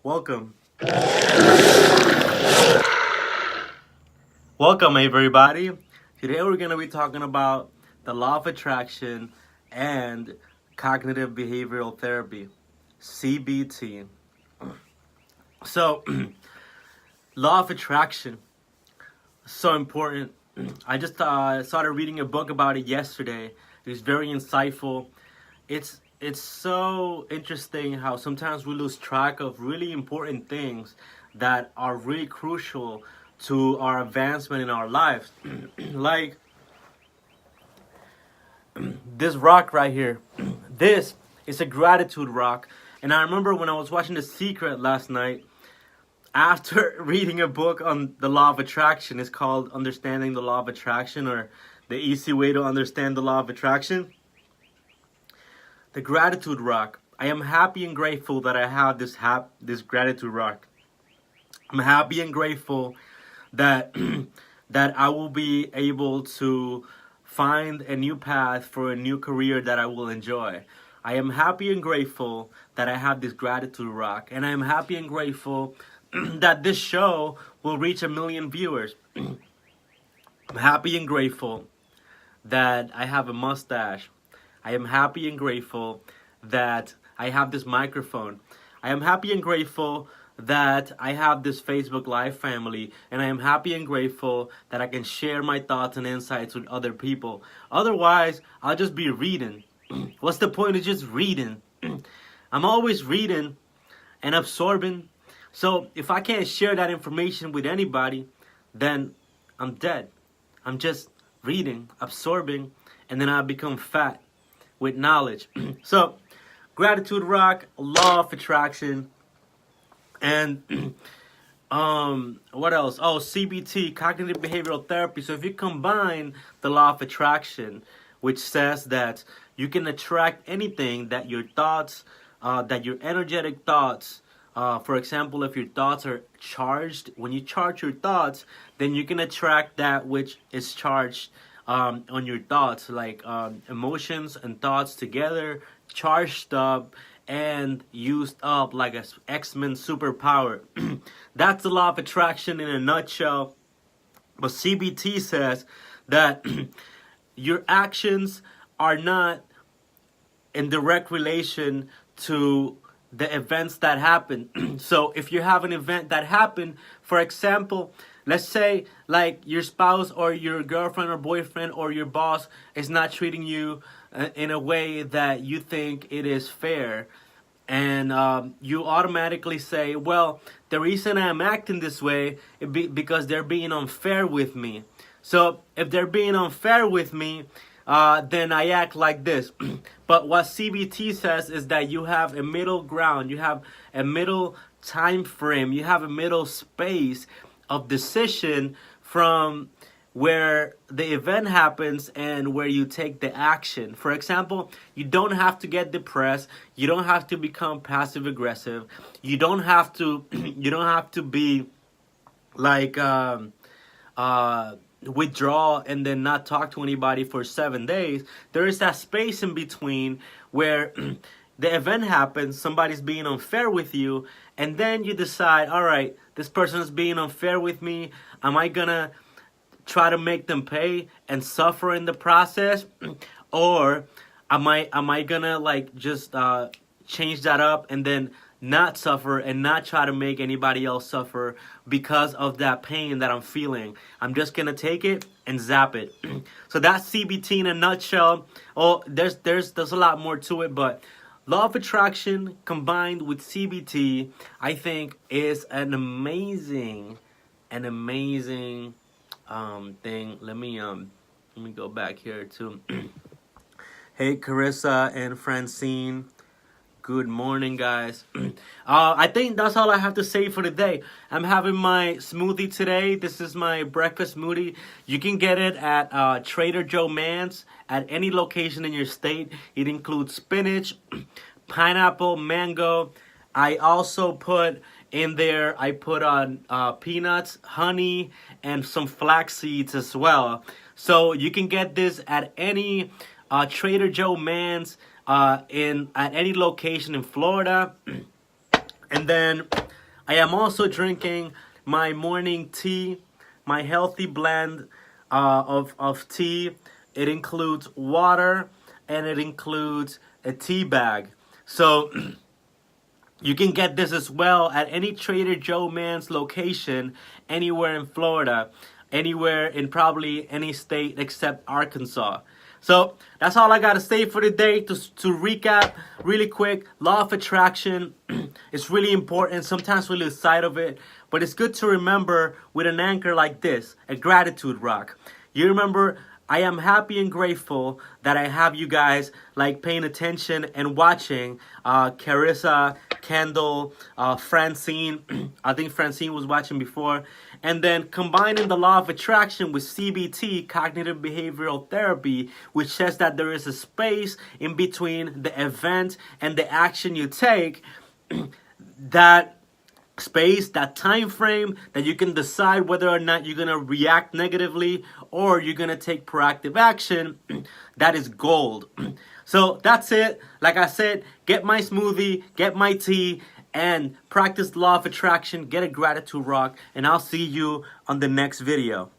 Welcome. Welcome, everybody. Today we're going to be talking about the law of attraction and cognitive behavioral therapy, CBT. So, law of attraction, so important. I just started reading a book about it yesterday. It was very insightful. It's so interesting how sometimes we lose track of really important things that are really crucial to our advancement in our lives. Like this rock right here. This is a gratitude rock. And I remember when I was watching The Secret last night, after reading a book on the law of attraction, it's called Understanding the Law of Attraction, or The Easy Way to Understand the Law of Attraction. The gratitude rock. I am happy and grateful that I have this gratitude rock. I'm happy and grateful that that I will be able to find a new path for a new career that I will enjoy. I am happy and grateful that I have this gratitude rock, and I am happy and grateful that this show will reach 1 million viewers. I'm happy and grateful that I have a mustache. I am happy and grateful that I have this microphone. I am happy and grateful that I have this Facebook Live family, and I am happy and grateful that I can share my thoughts and insights with other people. Otherwise, I'll just be reading. What's the point of just reading? I'm always reading and absorbing. So if I can't share that information with anybody, then I'm dead. I'm just reading, absorbing, and then I become fat with knowledge. So, gratitude rock, law of attraction, and what else? Oh, CBT, cognitive behavioral therapy. So if you combine the law of attraction, which says that you can attract anything that your thoughts, that your energetic thoughts, for example, if your thoughts are charged, when you charge your thoughts, then you can attract that which is charged on your thoughts, like emotions and thoughts together, charged up and used up like a X-Men superpower. That's the law of attraction in a nutshell. But CBT says that your actions are not in direct relation to the events that happen. So if you have an event that happened, for example, let's say like your spouse or your girlfriend or boyfriend or your boss is not treating you in a way that you think it is fair. And you automatically say, well, the reason I'm acting this way is because they're being unfair with me. So if they're being unfair with me, then I act like this. But what CBT says is that you have a middle ground, you have a middle time frame, you have a middle space of decision from where the event happens and where you take the action. For example, you don't have to get depressed, you don't have to become passive aggressive, you don't have to you don't have to be like withdraw and then not talk to anybody for 7 days. There is that space in between where the event happens, somebody's being unfair with you, and then you decide, all right, this person is being unfair with me. Am I gonna try to make them pay and suffer in the process, or am I gonna like just change that up and then not suffer and not try to make anybody else suffer because of that pain that I'm feeling? I'm just gonna take it and zap it. So that's CBT in a nutshell. Oh, there's a lot more to it, but law of attraction combined with CBT, I think, is an amazing thing. Let me go back here too. Hey, Carissa and Francine. Good morning, guys. I think that's all I have to say for today. I'm having my smoothie today. This is my breakfast smoothie. You can get it at Trader Joe Man's at any location in your state. It includes spinach, pineapple, mango. I also put in there, I put on peanuts, honey, and some flax seeds as well. So you can get this at any Trader Joe Man's at any location in Florida. And then I am also drinking my morning tea, my healthy blend of tea. It includes water and it includes a tea bag. So you can get this as well at any Trader Joe man's location anywhere in Florida, anywhere in probably any state except Arkansas. So that's all I got to say for today. To recap really quick, law of attraction is really important. Sometimes we lose sight of it, but it's good to remember with an anchor like this, a gratitude rock. You remember, I am happy and grateful that I have you guys like paying attention and watching. Carissa, Kendall, Francine. I think Francine was watching before. And then combining the law of attraction with CBT, cognitive behavioral therapy, which says that there is a space in between the event and the action you take, that space, that time frame, that you can decide whether or not you're going to react negatively or you're going to take proactive action. That is gold. So that's it. Like I said, get my smoothie, get my tea, and practice the law of attraction. Get a gratitude rock, and I'll see you on the next video.